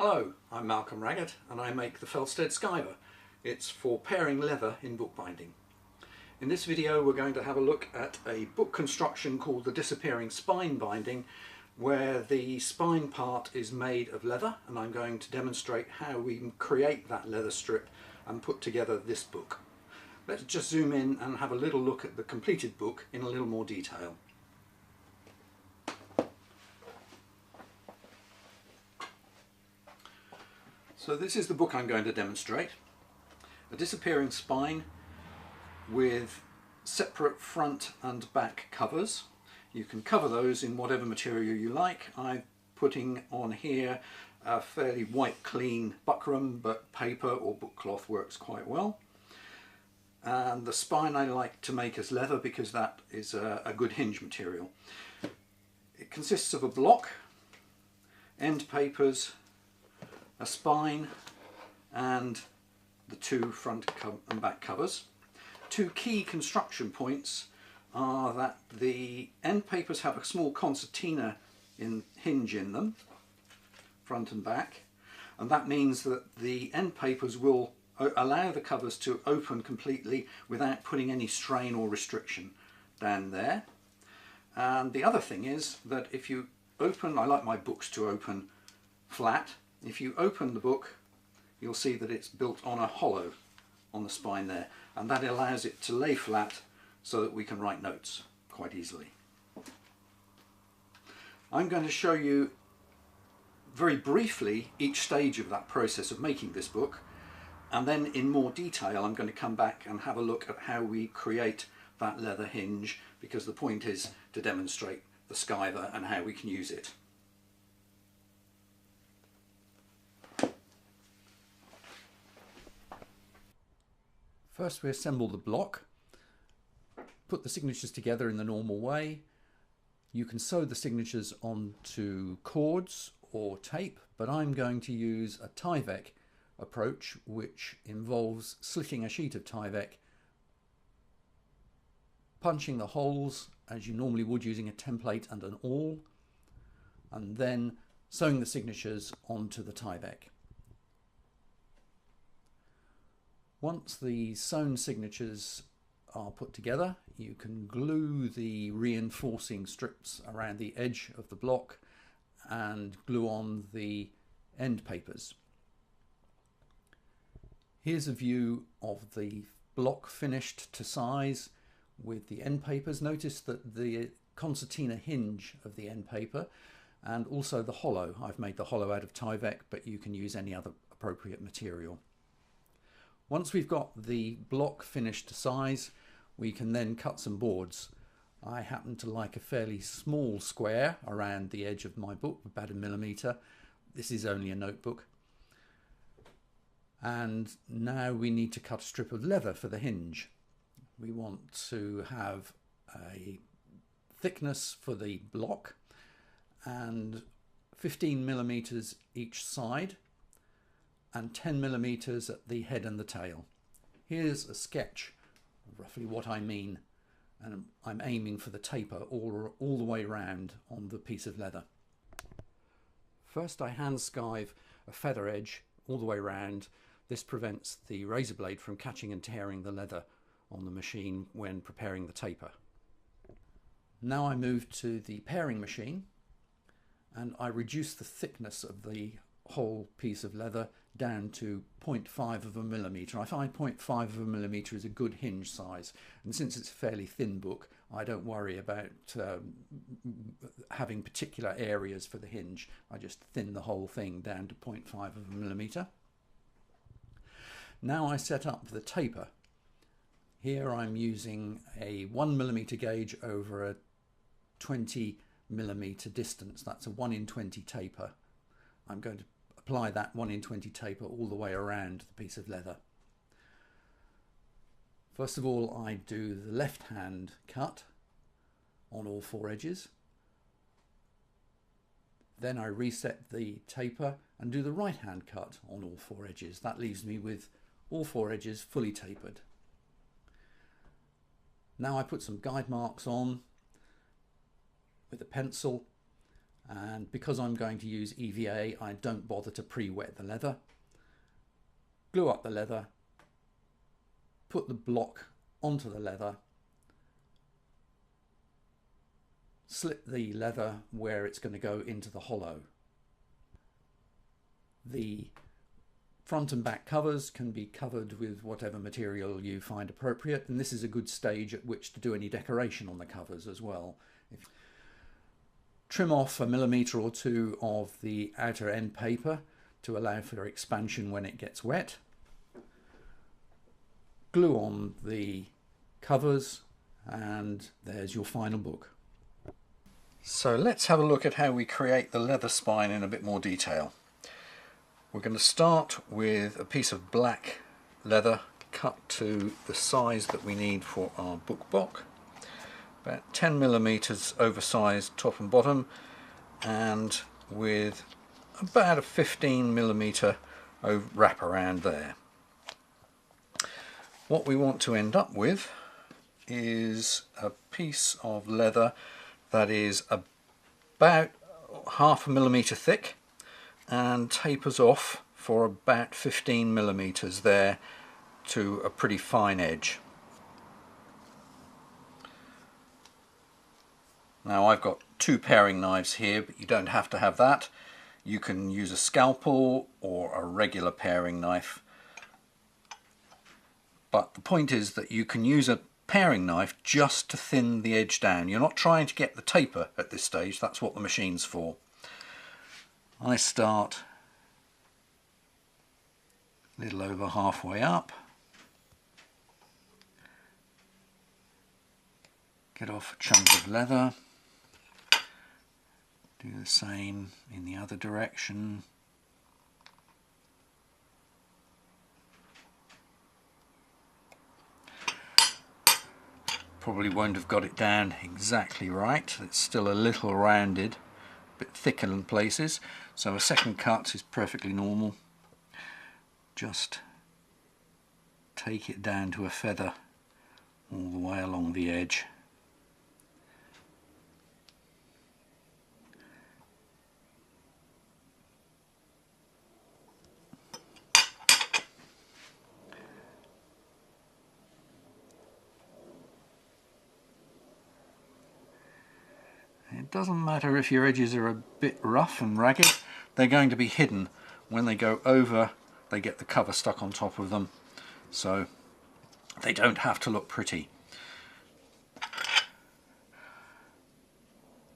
Hello, I'm Malcolm Raggett and I make the Felsted Skiver. It's for pairing leather in bookbinding. In this video we're going to have a look at a book construction called the disappearing spine binding, where the spine part is made of leather, and I'm going to demonstrate how we can create that leather strip and put together this book. Let's just zoom in and have a little look at the completed book in a little more detail. So this is the book I'm going to demonstrate. A disappearing spine with separate front and back covers. You can cover those in whatever material you like. I'm putting on here a fairly white clean buckram, but paper or book cloth works quite well. And the spine I like to make as leather because that is a good hinge material. It consists of a block, end papers, a spine and the two front and back covers. Two key construction points are that the end papers have a small concertina hinge in them, front and back, and that means that the end papers will allow the covers to open completely without putting any strain or restriction down there. And the other thing is that if you open, I like my books to open flat. If you open the book, you'll see that it's built on a hollow on the spine there, and that allows it to lay flat so that we can write notes quite easily. I'm going to show you very briefly each stage of that process of making this book, and then in more detail I'm going to come back and have a look at how we create that leather hinge, because the point is to demonstrate the skiver and how we can use it. First we assemble the block, put the signatures together in the normal way. You can sew the signatures onto cords or tape, but I'm going to use a Tyvek approach, which involves slitting a sheet of Tyvek, punching the holes as you normally would using a template and an awl, and then sewing the signatures onto the Tyvek. Once the sewn signatures are put together, you can glue the reinforcing strips around the edge of the block and glue on the end papers. Here's a view of the block finished to size with the end papers. Notice that the concertina hinge of the end paper and also the hollow. I've made the hollow out of Tyvek, but you can use any other appropriate material. Once we've got the block finished to size, we can then cut some boards. I happen to like a fairly small square around the edge of my book, about 1 millimeter. This is only a notebook. And now we need to cut a strip of leather for the hinge. We want to have a thickness for the block and 15 millimeters each side, and 10 millimeters at the head and the tail. Here's a sketch of roughly what I mean, and I'm aiming for the taper all the way around on the piece of leather. First I hand skive a feather edge all the way around. This prevents the razor blade from catching and tearing the leather on the machine when preparing the taper. Now I move to the pairing machine and I reduce the thickness of the whole piece of leather down to 0.5 of a millimeter. I find 0.5 of a millimeter is a good hinge size, and since it's a fairly thin book, I don't worry about having particular areas for the hinge. I just thin the whole thing down to 0.5 of a millimeter. Now I set up the taper. Here I'm using a 1 millimeter gauge over a 20 millimeter distance. That's a 1 in 20 taper. I'm going to apply that 1 in 20 taper all the way around the piece of leather. First of all, I do the left hand cut on all 4 edges. Then I reset the taper and do the right hand cut on all 4 edges. That leaves me with all 4 edges fully tapered. Now I put some guide marks on with a pencil And because I'm going to use EVA, I don't bother to pre-wet the leather. Glue up the leather, put the block onto the leather, slip the leather where it's going to go into the hollow. The front and back covers can be covered with whatever material you find appropriate, and this is a good stage at which to do any decoration on the covers as well. Trim off 1 millimeter or 2 of the outer end paper to allow for expansion when it gets wet. Glue on the covers, and there's your final book. So let's have a look at how we create the leather spine in a bit more detail. We're going to start with a piece of black leather cut to the size that we need for our book block. About 10 millimeters oversized top and bottom, and with about a 15 millimeter wrap around there. What we want to end up with is a piece of leather that is about 0.5 millimeter thick and tapers off for about 15 millimeters there to a pretty fine edge. Now I've got 2 paring knives here, but you don't have to have that. You can use a scalpel or a regular paring knife. But the point is that you can use a paring knife just to thin the edge down. You're not trying to get the taper at this stage, that's what the machine's for. I start a little over halfway up, get off a chunk of leather, do the same in the other direction. Probably won't have got it down exactly right, it's still a little rounded, a bit thicker in places, so a second cut is perfectly normal. Just take it down to a feather all the way along the edge. It doesn't matter if your edges are a bit rough and ragged, they're going to be hidden. When they go over, they get the cover stuck on top of them, so they don't have to look pretty.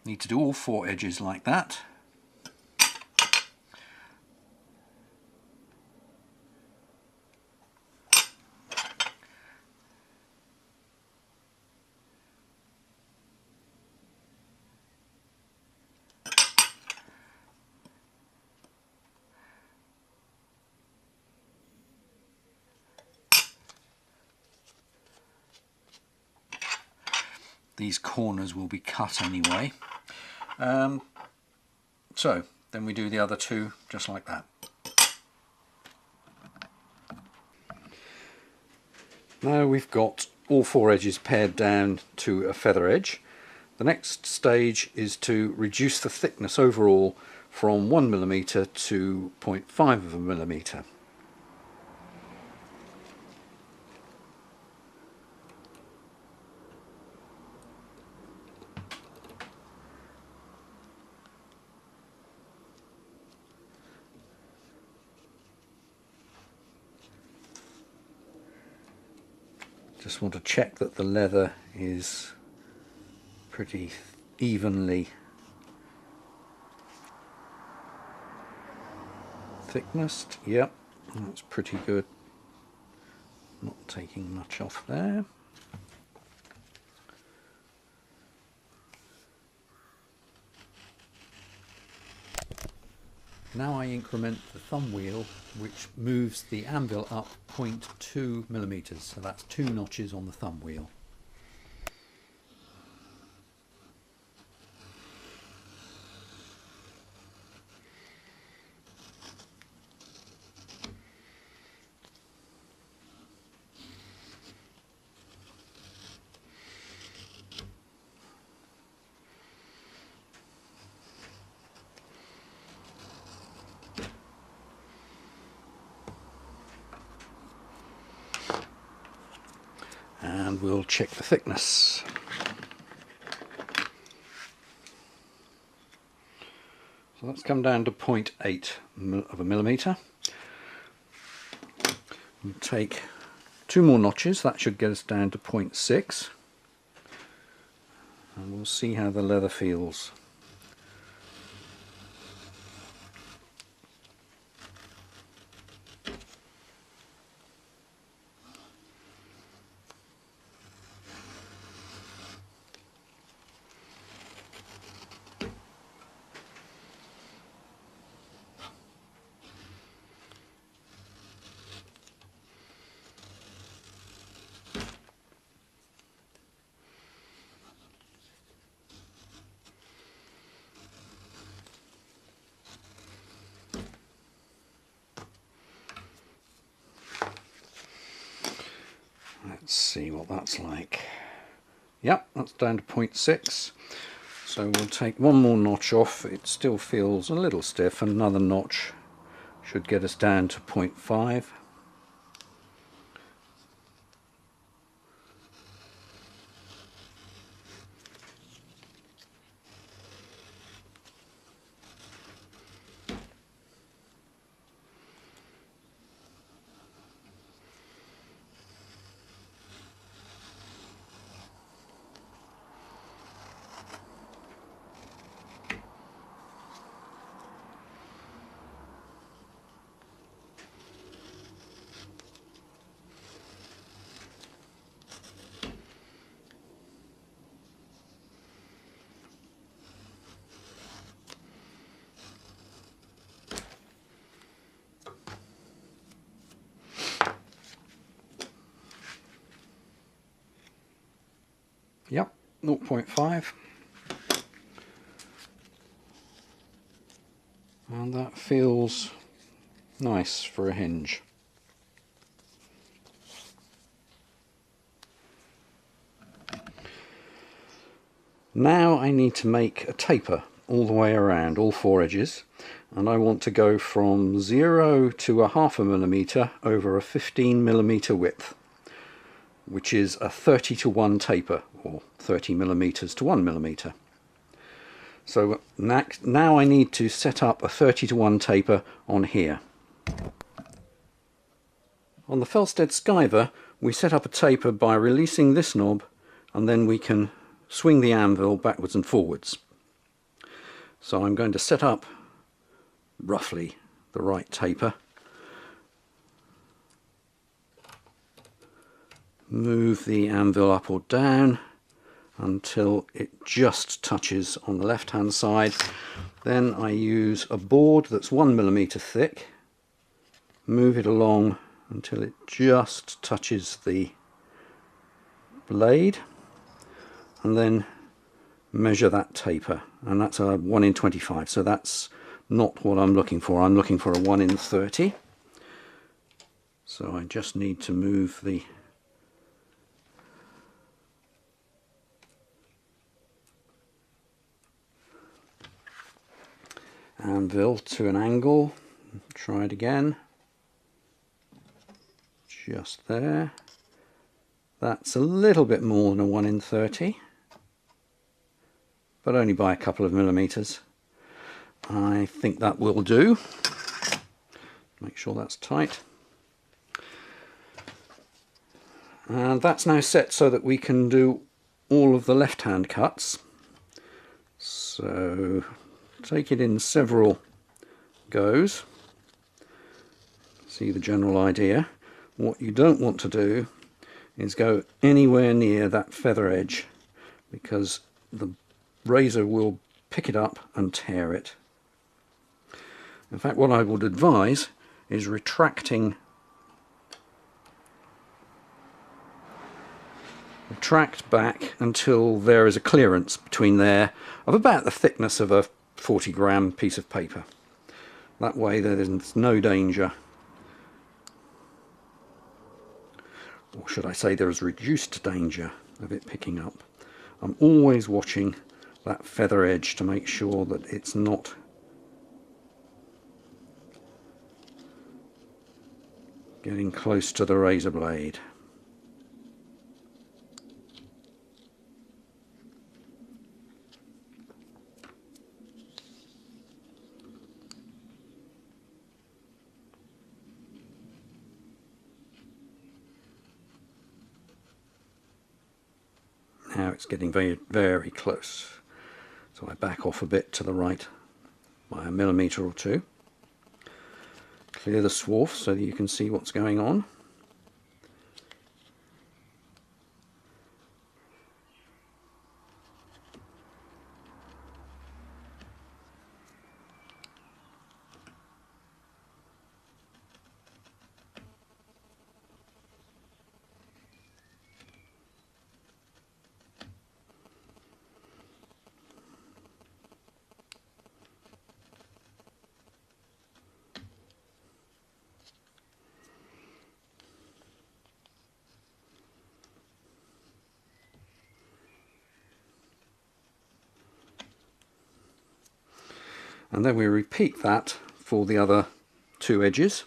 Need to do all 4 edges like that. These corners will be cut anyway. So then we do the other 2 just like that. Now we've got all 4 edges pared down to a feather edge. The next stage is to reduce the thickness overall from 1 millimeter to 0.5 of a millimeter. Just want to check that the leather is pretty evenly thicknessed. Yep, that's pretty good. Not taking much off there. Now I increment the thumb wheel, which moves the anvil up 0.2 millimeters, so that's 2 notches on the thumb wheel. we'll check the thickness. So that's come down to 0.8 of a millimetre. We'll take 2 more notches, that should get us down to 0.6, and we'll see how the leather feels. Let's see what that's like. Yep, that's down to 0.6. So we'll take 1 more notch off. It still feels a little stiff. Another notch should get us down to 0.5. Yep, 0.5. And that feels nice for a hinge. Now I need to make a taper all the way around, all 4 edges, and I want to go from 0 to a 0.5 millimetre over a 15mm width, which is a 30:1 taper, or 30mm to 1mm. So now I need to set up a 30:1 taper on here. On the Felsted Skiver we set up a taper by releasing this knob, and then we can swing the anvil backwards and forwards. So I'm going to set up roughly the right taper. Move the anvil up or down until it just touches on the left hand side. Then I use a board that's 1mm thick, move it along until it just touches the blade, and then measure that taper, and that's a 1 in 25, so that's not what I'm looking for. I'm looking for a 1 in 30. So I just need to move the anvil to an angle. Try it again. Just there. That's a little bit more than a 1 in 30, but only by a couple of millimeters. I think that will do. Make sure that's tight. And that's now set so that we can do all of the left hand cuts. So take it in several goes. See the general idea. What you don't want to do is go anywhere near that feather edge, because the razor will pick it up and tear it. In fact, what I would advise is retract back until there is a clearance between there of about the thickness of a 40-gram piece of paper. That way there's no danger, or should I say there is reduced danger of it picking up. I'm always watching that feather edge to make sure that it's not getting close to the razor blade. it's getting very, very close. So I back off a bit to the right by 1 millimetre or 2. Clear the swarf so that you can see what's going on. And then we repeat that for the other 2 edges.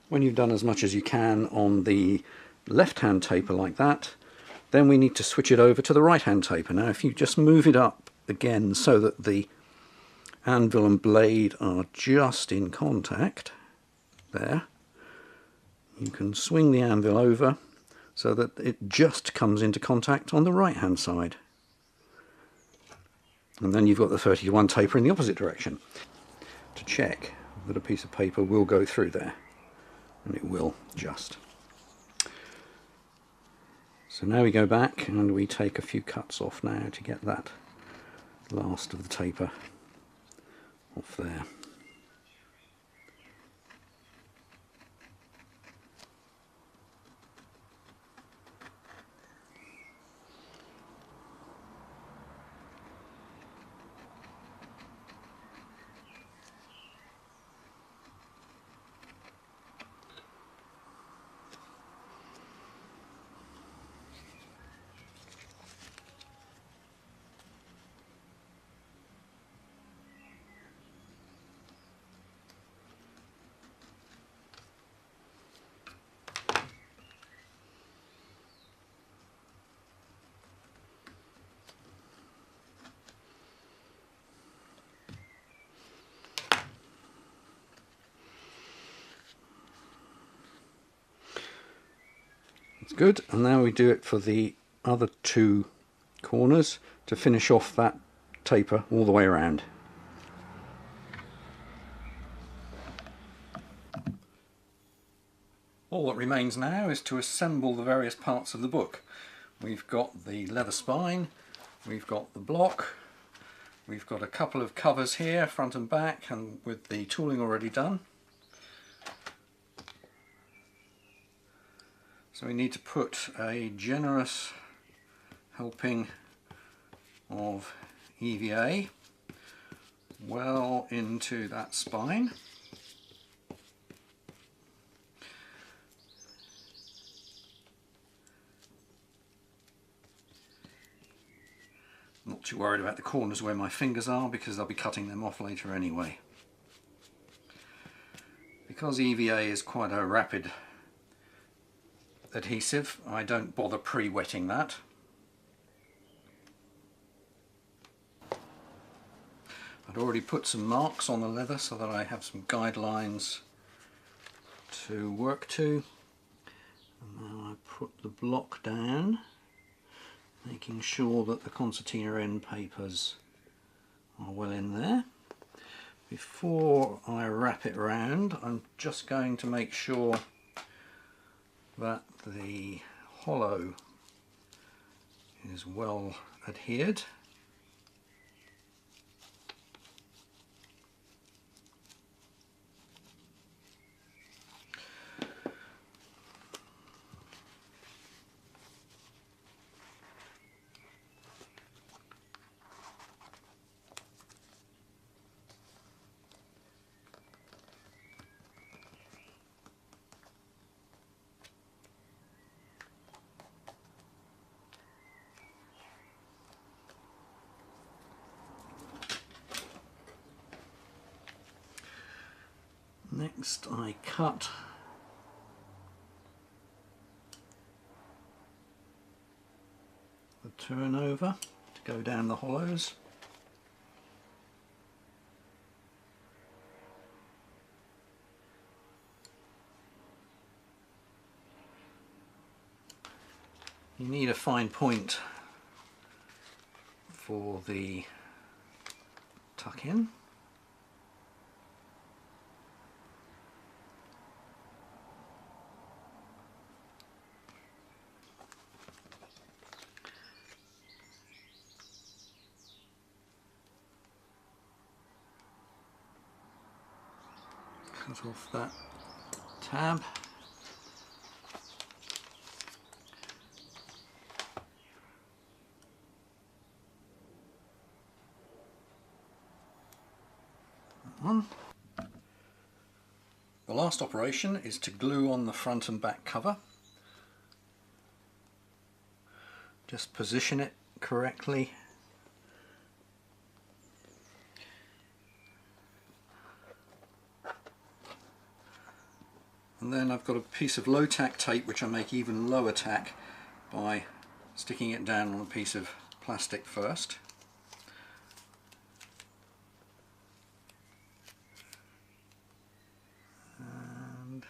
When you've done as much as you can on the left-hand taper like that, then we need to switch it over to the right-hand taper. Now if you just move it up again so that the anvil and blade are just in contact, there, you can swing the anvil over so that it just comes into contact on the right-hand side. And then you've got the 30:1 taper in the opposite direction to check that a piece of paper will go through there, and it will just. So now we go back and we take a few cuts off now to get that last of the taper off there. It's good, and now we do it for the other 2 corners to finish off that taper all the way around. All that remains now is to assemble the various parts of the book. We've got the leather spine, we've got the block, we've got a couple of covers here, front and back, and with the tooling already done. So we need to put a generous helping of EVA well into that spine. I'm not too worried about the corners where my fingers are because I'll be cutting them off later anyway. Because EVA is quite a rapid adhesive, I don't bother pre-wetting that. I'd already put some marks on the leather so that I have some guidelines to work to. And now I put the block down, making sure that the concertina end papers are well in there. Before I wrap it round, I'm just going to make sure that the hollow is well adhered. Next I cut the turnover to go down the hollows. You need a fine point for the tuck in. Cut off that tab. The last operation is to glue on the front and back cover. Just position it correctly. And then I've got a piece of low tack tape which I make even lower tack by sticking it down on a piece of plastic first. And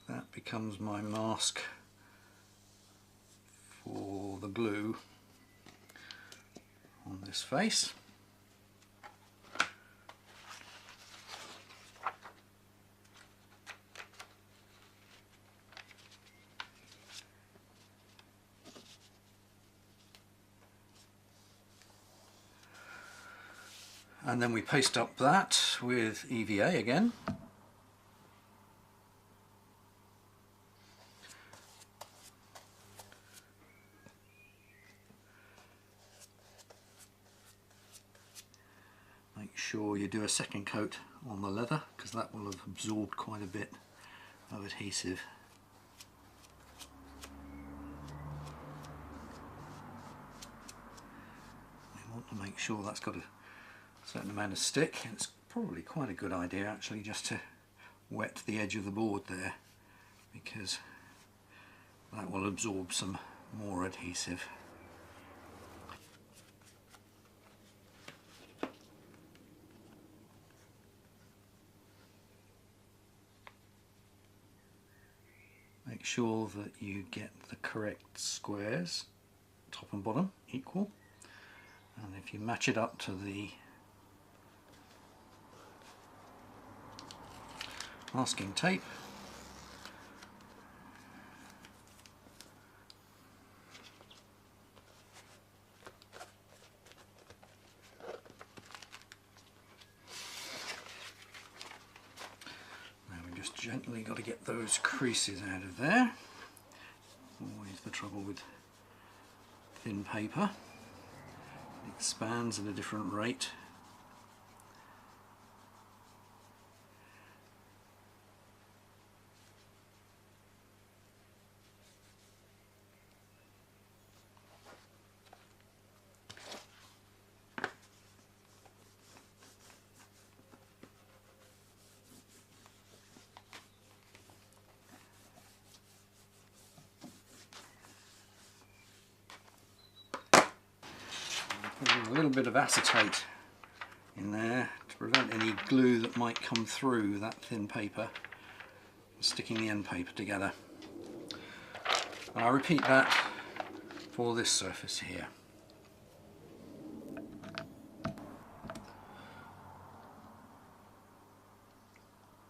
that becomes my mask for the glue on this face. And then we paste up that with EVA again. Make sure you do a second coat on the leather, because that will have absorbed quite a bit of adhesive. We want to make sure that's got a certain amount of stick. It's probably quite a good idea actually just to wet the edge of the board there, because that will absorb some more adhesive. Make sure that you get the correct squares, top and bottom equal, and if you match it up to the masking tape, now we just gently got to get those creases out of there. Always the trouble with thin paper, it expands at a different rate. A little bit of acetate in there to prevent any glue that might come through that thin paper, sticking the end paper together. And I repeat that for this surface here.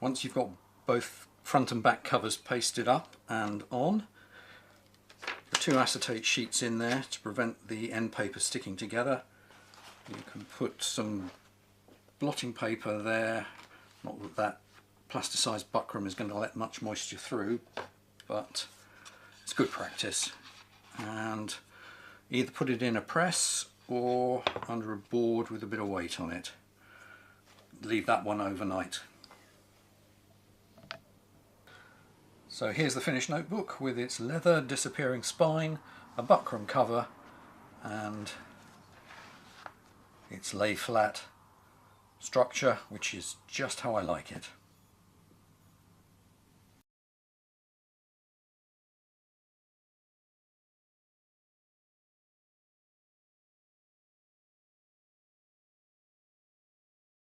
Once you've got both front and back covers pasted up and on, the two acetate sheets in there to prevent the end paper sticking together. You can put some blotting paper there, not that that plasticized buckram is going to let much moisture through, but it's good practice. And either put it in a press or under a board with a bit of weight on it. Leave that one overnight. So here's the finished notebook with its leather disappearing spine, a buckram cover, and its lay flat structure, which is just how I like it.